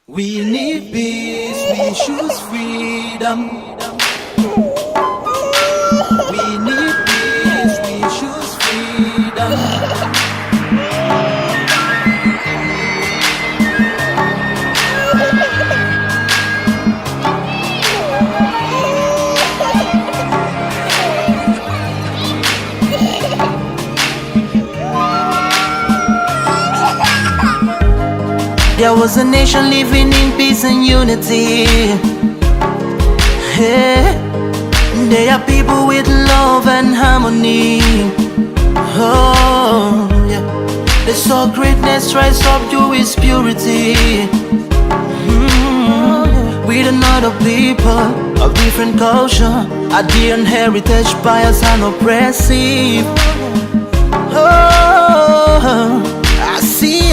We need peace, we choose freedom. We need peace, we choose freedom. There was a nation living in peace and unity. Hey, they are people with love and harmony. Oh, yeah. They saw greatness rise up to its purity. With another people of different culture, a dear heritage, bias and oppressive. Oh, I see.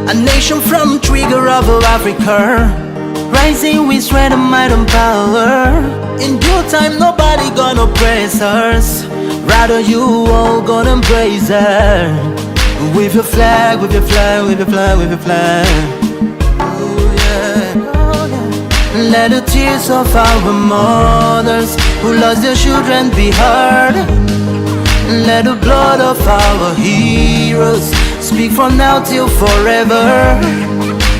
A nation from trigger of Africa, rising with strength and might and power. In due time, nobody gonna praise us. Rather, you all gonna embrace her. With your flag, with your flag, with your flag, with your flag. Oh yeah. Let the tears of our mothers who lost their children be heard. Let the blood of our heroes speak from now till forever.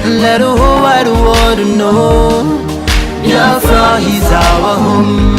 Let the whole wide world know Biafra is our home.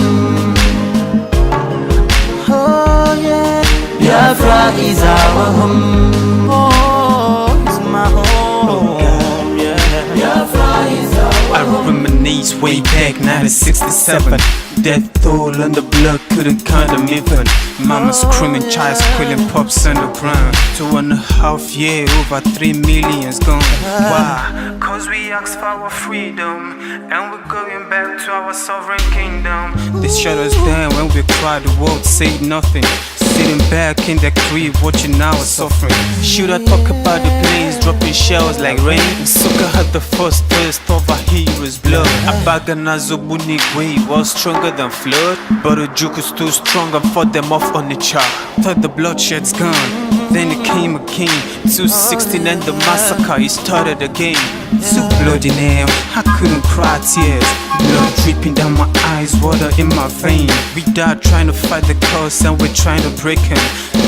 Oh yeah, Biafra is our home. Oh, it's my home. Yeah, Biafra is our home. I reminisce way back 1967. Death toll and the blood couldn't count them even. Mama screaming, child squealing, pops on the ground. 2.5 years, over 3 million's gone. Why? Cause we asked for our freedom, and we're going back to our sovereign kingdom. They shut us down when we cried, the world said nothing. Sitting back in the crib, watching our suffering. Should I talk about the planes dropping shells like rain? Suka had the first taste of our heroes' blood. Abagana Zobunigwe was stronger than flood, but the juke is too strong and fought them off on the chart. Thought the bloodshed's gone, then it came again. 216 and the massacre, it started again. Too bloody now, I couldn't cry tears. Blood dripping down my eyes, water in my vein. We died trying to fight the cause and we're trying to break him.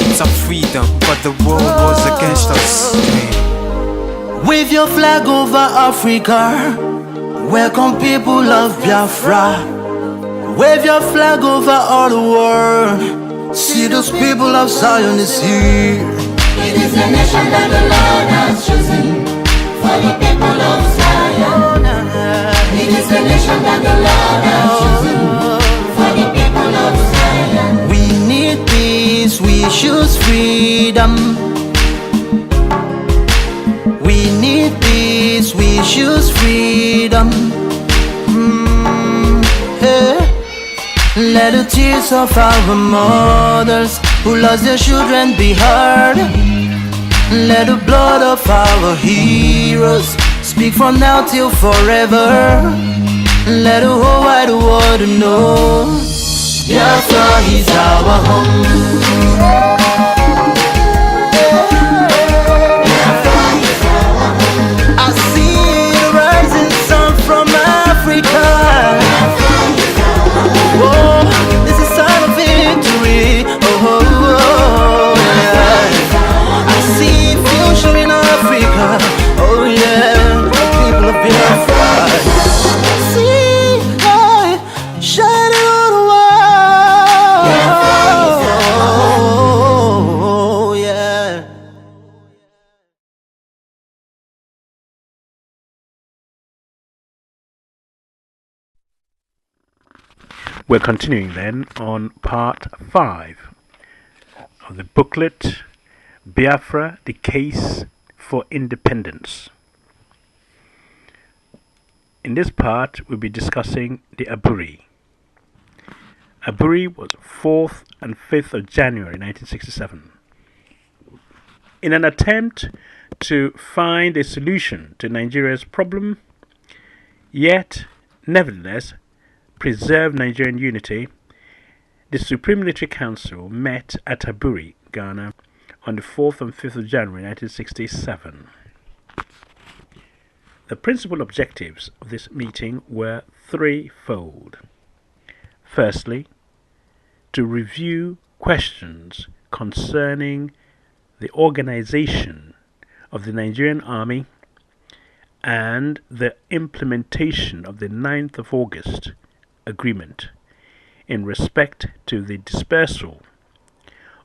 It's our freedom, but the world was against us. Wave your flag over Africa. Welcome people of Biafra. Wave your flag over all the world. See those people of Zion is here. It is a nation that the Lord has chosen for the people of Zion. It is a nation that the Lord has chosen for the people of Zion. We need peace, we choose freedom. We need peace, we choose freedom. Hey. Let the tears of our mothers who lost their children be heard. Let the blood of our heroes speak from now till forever. Let the whole wide world know Biafra is our home. I see the rising sun from Africa. Oh, this is a sign of victory. Oh, yeah. I see future in Africa. Oh, yeah. People of Biafra. See, I shining on the wall. Oh, yeah. We're continuing then on part 5 of the booklet Biafra, the Case for Independence. In this part, we'll be discussing the Aburi. Aburi was 4th and 5th of January 1967. In an attempt to find a solution to Nigeria's problem, yet nevertheless preserve Nigerian unity, the Supreme Military Council met at Aburi, Ghana, on the 4th and 5th of January 1967. The principal objectives of this meeting were threefold. Firstly, to review questions concerning the organization of the Nigerian Army and the implementation of the 9th of August agreement in respect to the dispersal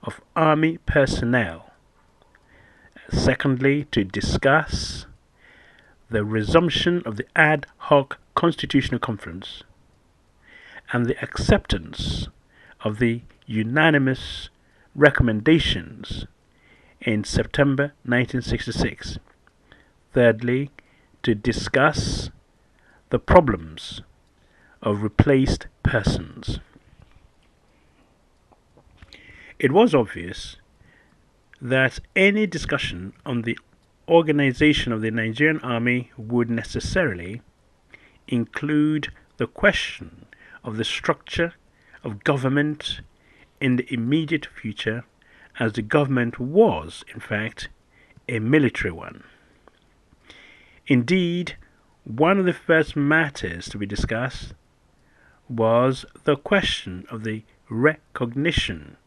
of Army personnel. Secondly, to discuss the resumption of the ad hoc Constitutional Conference and the acceptance of the unanimous recommendations in September 1966. Thirdly, to discuss the problems of replaced persons. It was obvious that any discussion on the organization of the Nigerian Army would necessarily include the question of the structure of government in the immediate future, as the government was, in fact, a military one. Indeed, one of the first matters to be discussed was the question of the recognition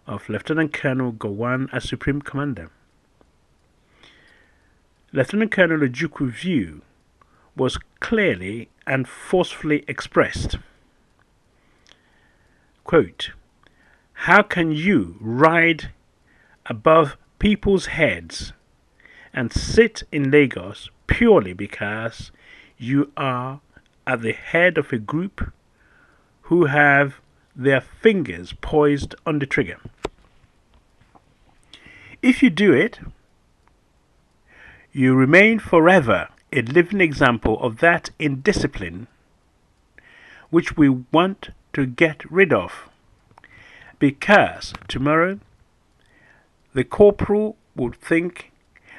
of Lieutenant Colonel Gowon as Supreme Commander. Lieutenant Colonel Ojukwu's view was clearly and forcefully expressed. Quote, "How can you ride above people's heads and sit in Lagos purely because you are at the head of a group who have their fingers poised on the trigger? If you do it, you remain forever a living example of that indiscipline which we want to get rid of, because tomorrow the corporal would think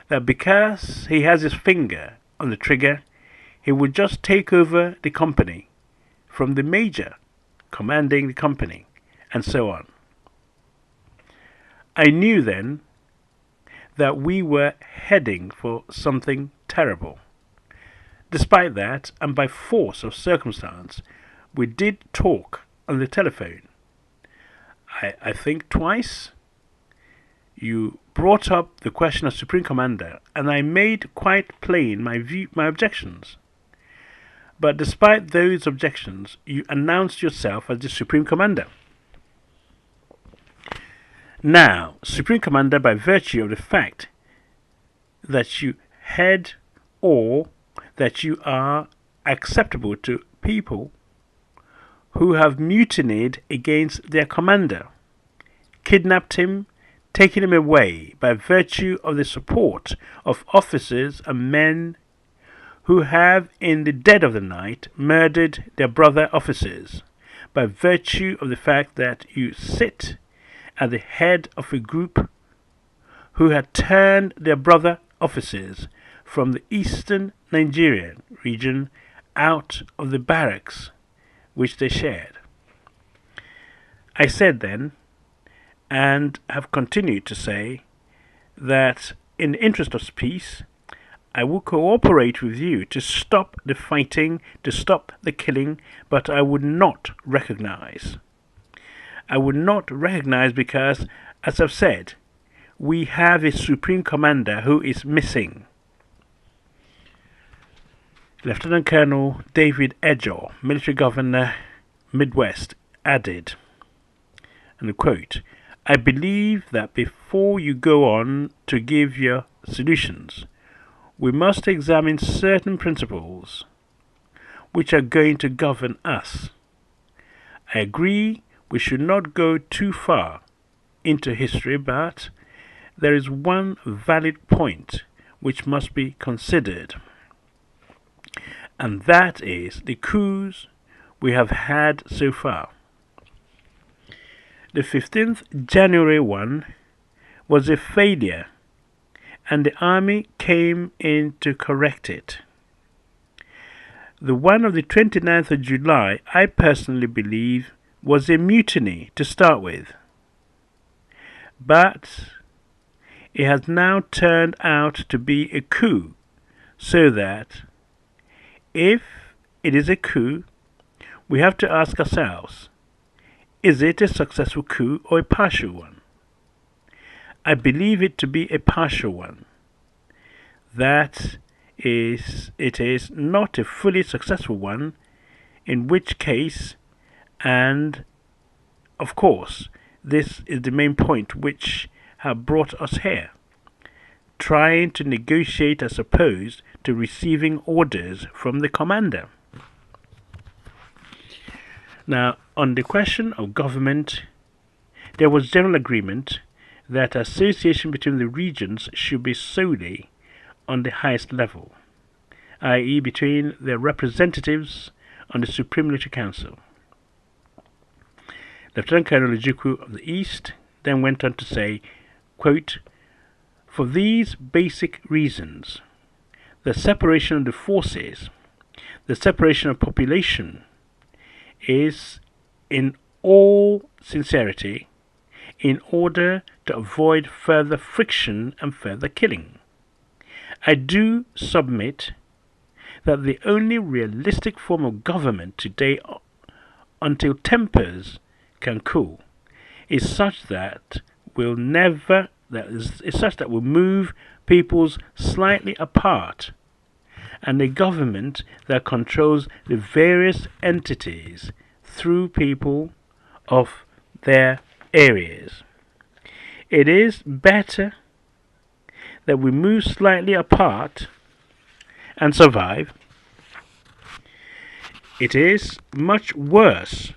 that because he has his finger on the trigger, he would just take over the company from the major commanding the company, and so on." I knew then that we were heading for something terrible. Despite that, and by force of circumstance, we did talk on the telephone. I think twice. You brought up the question of Supreme Commander, and I made quite plain my objections. But despite those objections, you announced yourself as the Supreme Commander. Now, Supreme Commander, by virtue of the fact that you head or that you are acceptable to people who have mutinied against their commander, kidnapped him, taken him away by virtue of the support of officers and men who have in the dead of the night murdered their brother officers, by virtue of the fact that you sit at the head of a group who had turned their brother officers from the eastern Nigerian region out of the barracks which they shared. I said then, and have continued to say, that in the interest of peace, I will cooperate with you to stop the fighting, to stop the killing, but I would not recognize. I would not recognize because, as I've said, we have a Supreme Commander who is missing. Lieutenant Colonel David Ejo, Military Governor, Midwest, added, and I quote, "I believe that before you go on to give your solutions, we must examine certain principles which are going to govern us. I agree we should not go too far into history, but there is one valid point which must be considered, and that is the coups we have had so far. The 15th January one was a failure, and the army came in to correct it. The one of the 29th of July, I personally believe, was a mutiny to start with. But it has now turned out to be a coup, so that if it is a coup, we have to ask ourselves, is it a successful coup or a partial one? I believe it to be a partial one. That is, it is not a fully successful one, in which case, and of course, this is the main point which have brought us here, trying to negotiate as opposed to receiving orders from the commander. Now, on the question of government, there was general agreement that association between the regions should be solely on the highest level, i.e. between the representatives on the Supreme Military Council. Lieutenant Colonel Ojukwu of the East then went on to say, quote, "For these basic reasons, the separation of the forces, the separation of population, is in all sincerity in order to avoid further friction and further killing. I do submit that the only realistic form of government today, until tempers can cool, is such that will move peoples slightly apart, and a government that controls the various entities through people of their areas. It is better that we move slightly apart and survive. It is much worse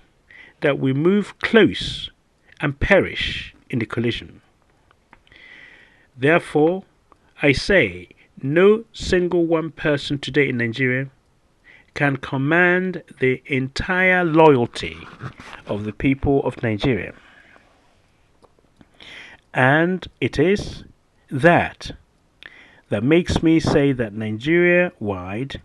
that we move close and perish in the collision. Therefore, I say, no single one person today in Nigeria can command the entire loyalty of the people of Nigeria. And it is that makes me say that Nigeria-wide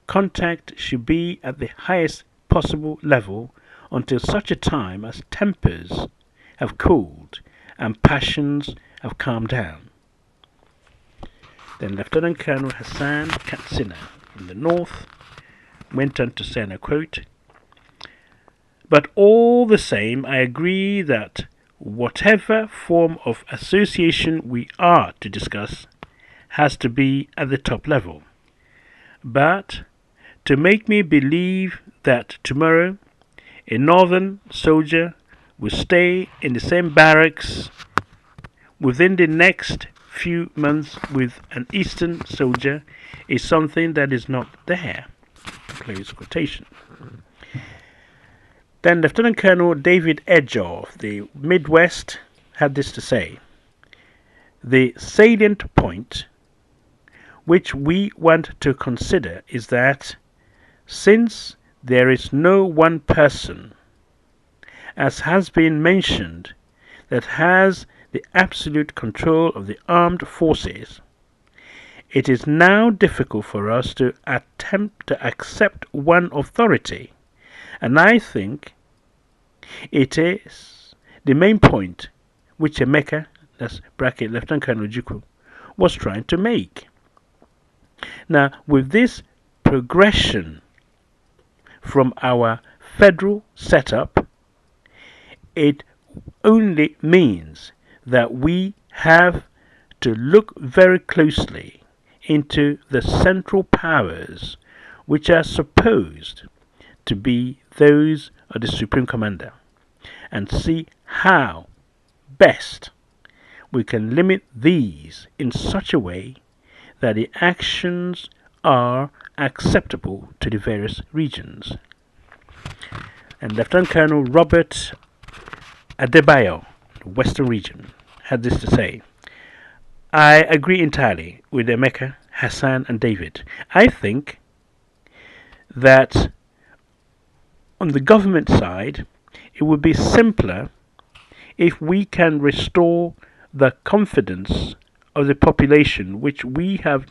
contact should be at the highest possible level until such a time as tempers have cooled and passions have calmed down. Then Lieutenant Colonel Hassan Katsina from the north went on to say, and I quote, "But all the same, I agree that whatever form of association we are to discuss has to be at the top level. But to make me believe that tomorrow a northern soldier will stay in the same barracks within the next few months with an eastern soldier is something that is not there." Close quotation. Then Lieutenant Colonel David Edger of the Midwest had this to say: "The salient point which we want to consider is that since there is no one person, as has been mentioned, that has the absolute control of the armed forces, it is now difficult for us to attempt to accept one authority, and I think it is the main point which Emeka, that's bracket Lieutenant Colonel Ojukwu, was trying to make. Now, with this progression from our federal setup, it only means that we have to look very closely into the central powers which are supposed to be those of the Supreme Commander, and see how best we can limit these in such a way that the actions are acceptable to the various regions. And Lieutenant Colonel Robert Adebayo, the Western region, had this to say: "I agree entirely with Emeka, Hassan and David. I think that on the government side, it would be simpler if we can restore the confidence of the population, which we have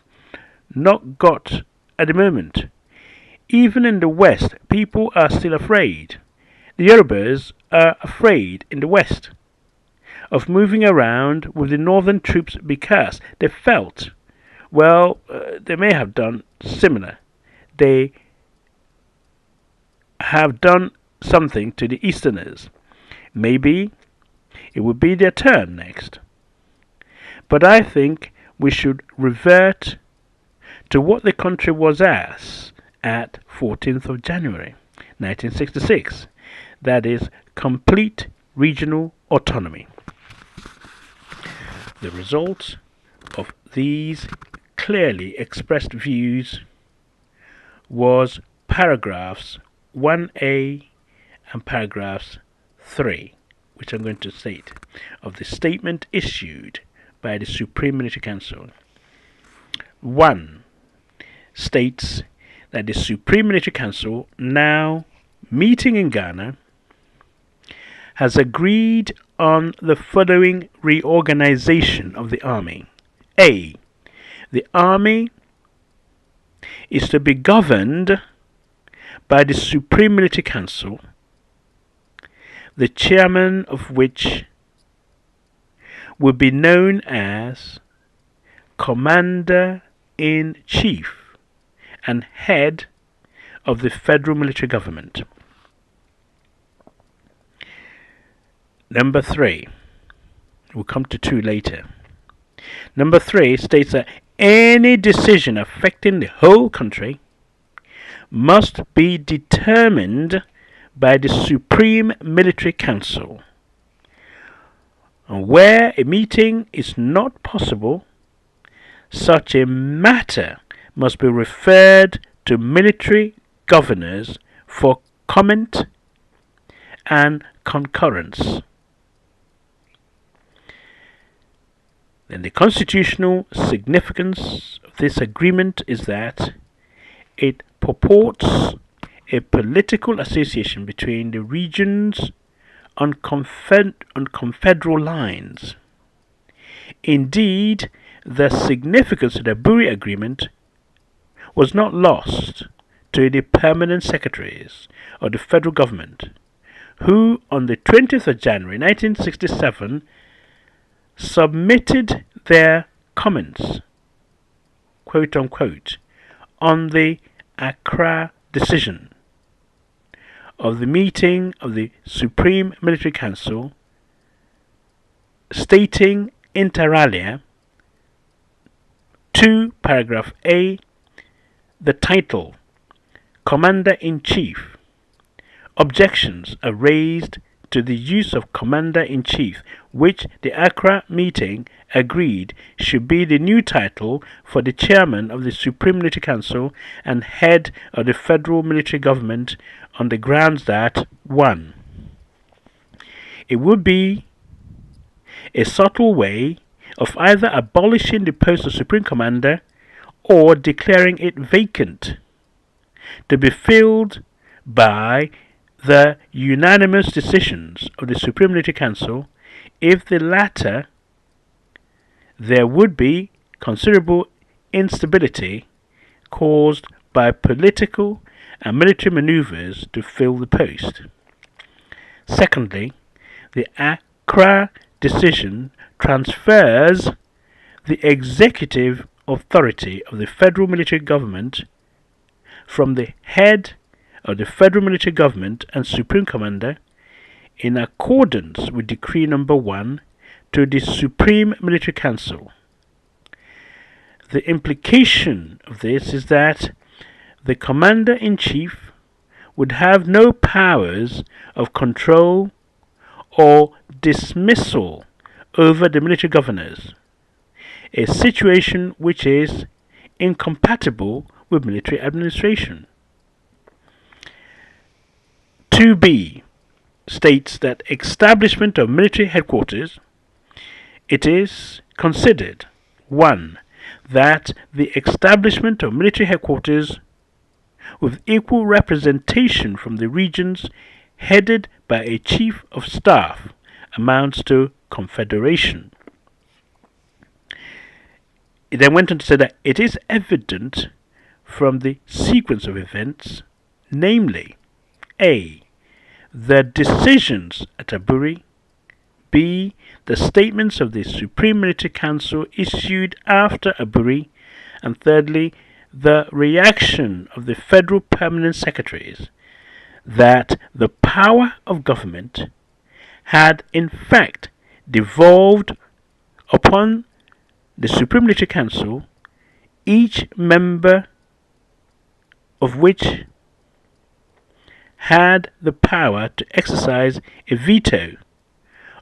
not got at the moment. Even in the West, people are still afraid. The Yorubas are afraid in the West of moving around with the northern troops because they felt, well, they may have done similar, they have done something to the Easterners. Maybe it would be their turn next. But I think we should revert to what the country was as at 14th of January 1966. That is complete regional autonomy. The result of these clearly expressed views was paragraphs 1A and paragraphs 3, which I'm going to state, of the statement issued by the Supreme Military Council. 1 states that the Supreme Military Council, now meeting in Ghana, has agreed on the following reorganization of the army. A. The army is to be governed by the Supreme Military Council, the chairman of which will be known as Commander-in-Chief and head of the federal military government. Number 3, we'll come to 2 later. Number 3 states that any decision affecting the whole country must be determined by the Supreme Military Council. And where a meeting is not possible, such a matter must be referred to military governors for comment and concurrence. Then the constitutional significance of this agreement is that it purports a political association between the regions on confederal lines. Indeed, the significance of the Aburi Agreement was not lost to the permanent secretaries of the federal government, who on the 20th of January 1967 submitted their comments, quote unquote, on the Accra decision of the meeting of the Supreme Military Council, stating inter alia, 2 paragraph A, the title Commander-in-Chief. Objections are raised to the use of Commander-in-Chief, which the Accra meeting agreed should be the new title for the chairman of the Supreme Military Council and head of the federal military government, on the grounds that 1. It would be a subtle way of either abolishing the post of Supreme Commander or declaring it vacant, to be filled by the unanimous decisions of the Supreme Military Council. If the latter, there would be considerable instability caused by political and military maneuvers to fill the post. Secondly, the Accra decision transfers the executive authority of the federal military government from the head of the federal military government and Supreme Commander, in accordance with Decree Number 1, to the Supreme Military Council. The implication of this is that the Commander-in-Chief would have no powers of control or dismissal over the military governors, a situation which is incompatible with military administration. 2b states that establishment of military headquarters, it is considered 1. That the establishment of military headquarters with equal representation from the regions headed by a chief of staff amounts to confederation. It then went on to say that it is evident from the sequence of events, namely A. the decisions at Aburi, B. the statements of the Supreme Military Council issued after Aburi, and thirdly, the reaction of the federal permanent secretaries that the power of government had in fact devolved upon the Supreme Military Council, each member of which had the power to exercise a veto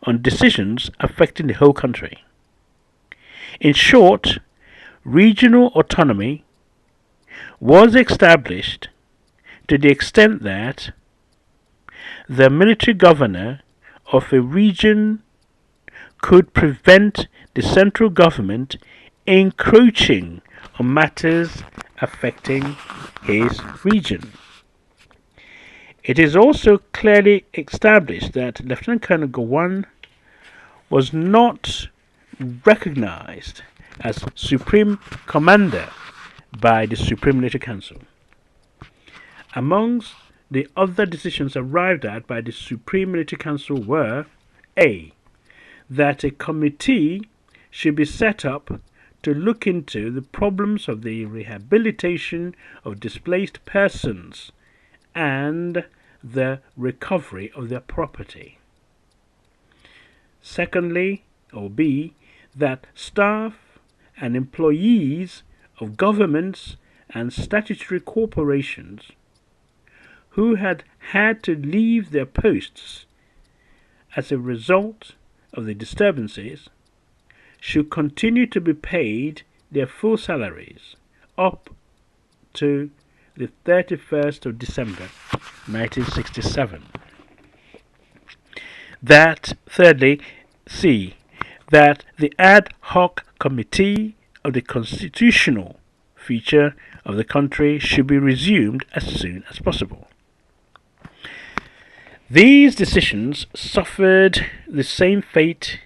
on decisions affecting the whole country. In short, regional autonomy was established to the extent that the military governor of a region could prevent the central government encroaching on matters affecting his region. It is also clearly established that Lieutenant Colonel Gowon was not recognized as Supreme Commander by the Supreme Military Council. Amongst the other decisions arrived at by the Supreme Military Council were A. That a committee should be set up to look into the problems of the rehabilitation of displaced persons and the recovery of their property. Secondly, or B, that staff and employees of governments and statutory corporations who had had to leave their posts as a result of the disturbances should continue to be paid their full salaries up to the 31st of December 1967. That, thirdly, C, that the ad hoc committee of the constitutional feature of the country should be resumed as soon as possible. These decisions suffered the same fate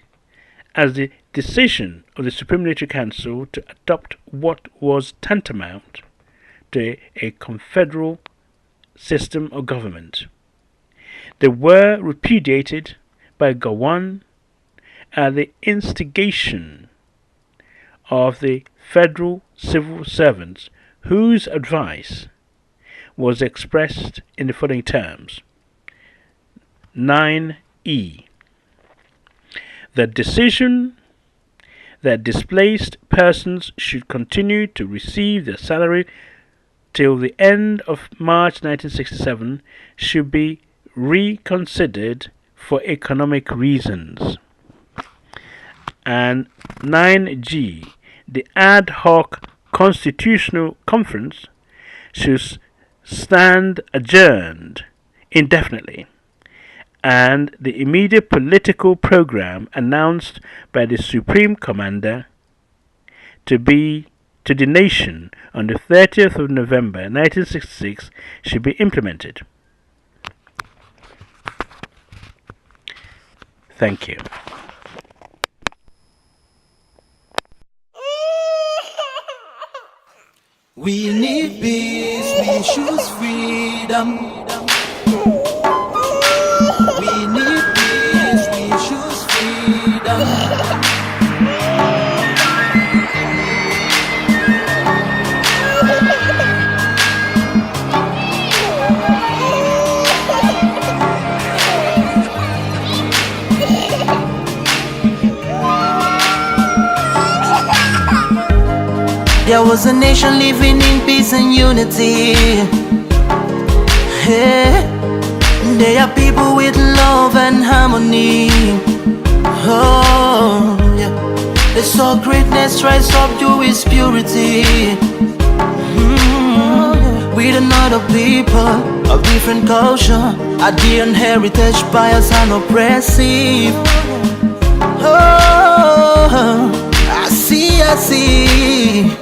as the decision of the Supreme Military Council to adopt what was tantamount to a confederal system of government. They were repudiated by Gowon at the instigation of the federal civil servants, whose advice was expressed in the following terms. 9E. The decision that displaced persons should continue to receive their salary till the end of March 1967 should be reconsidered for economic reasons. And 9G. The ad hoc constitutional conference should stand adjourned indefinitely, and the immediate political program announced by the Supreme Commander to the nation on the 30th of November 1966 should be implemented. Thank you. We need peace, we choose freedom. We need peace, we choose freedom. There was a nation living in peace and unity. Hey, there are people with love and harmony. Oh, yeah. They saw greatness rise up to its purity. With another people of different culture, a different heritage, bias and oppressive. Oh, I see.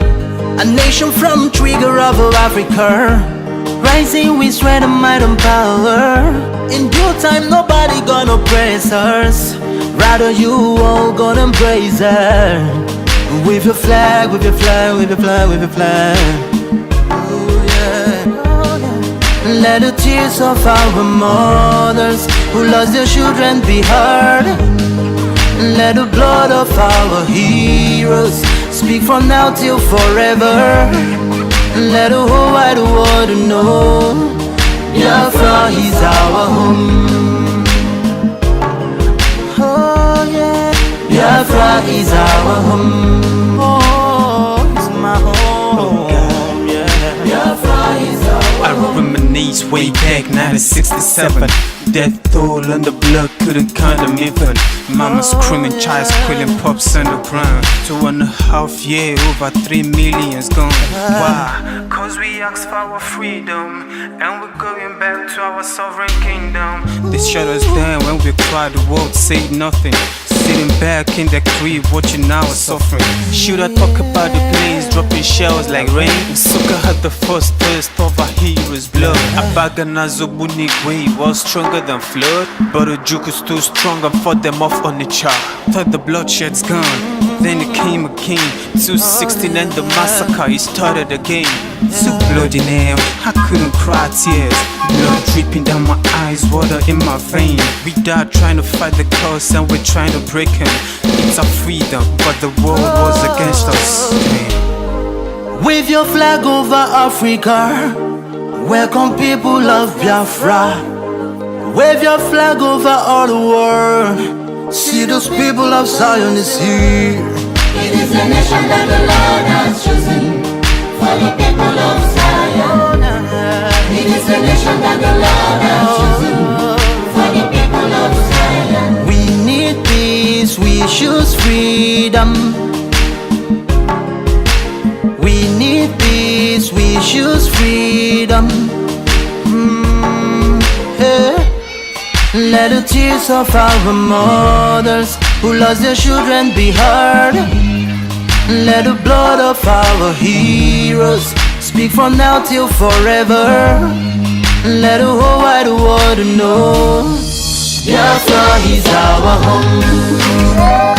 A nation from trigger of Africa, rising with strength and might and power. In due time, nobody gonna praise us. Rather, you all gonna embrace her. With your flag, with your flag, with your flag, with your flag. Oh yeah. Let the tears of our mothers who lost their children be heard. Let the blood of our heroes speak from now till forever. Let the whole wide world know Biafra is our home. Oh yeah, Biafra is our home. Oh, it's my home. Yeah, Biafra is our I reminisce way back 1967. Death toll on the blood couldn't count them even. Mama screaming, child squealing, pops on the ground. 2.5 years, over 3 million's gone. Why? Cause we asked for our freedom, and we're going back to our sovereign kingdom. They shut us down when we cried, the world said nothing. Sitting back in the crib, watching our suffering. Should I talk about the planes dropping shells like rain? Suka had the first taste of our heroes' blood. Abagana Zobunigwe was stronger than flood, but the juke is too strong and fought them off on the chart. Thought the bloodshed's gone, then it came again. 216 and the massacre, it started again. So bloody now, I couldn't cry tears. Blood dripping down my eyes, water in my vein. We died trying to fight the cause and we're trying to break him. It's our freedom, but the world was against us. Wave your flag over Africa. Welcome people of Biafra. Wave your flag over all the world. See those people of Zion is here. It is a nation that the Lord has chosen for the people of Zion. It is a nation that the Lord has chosen for the people of Zion. We need peace, we choose freedom. We need peace, we choose freedom. Hey. Let the tears of our mothers who lost their children be heard. Let the blood of our heroes speak from now till forever. Let the whole wide world know Biafra is our home.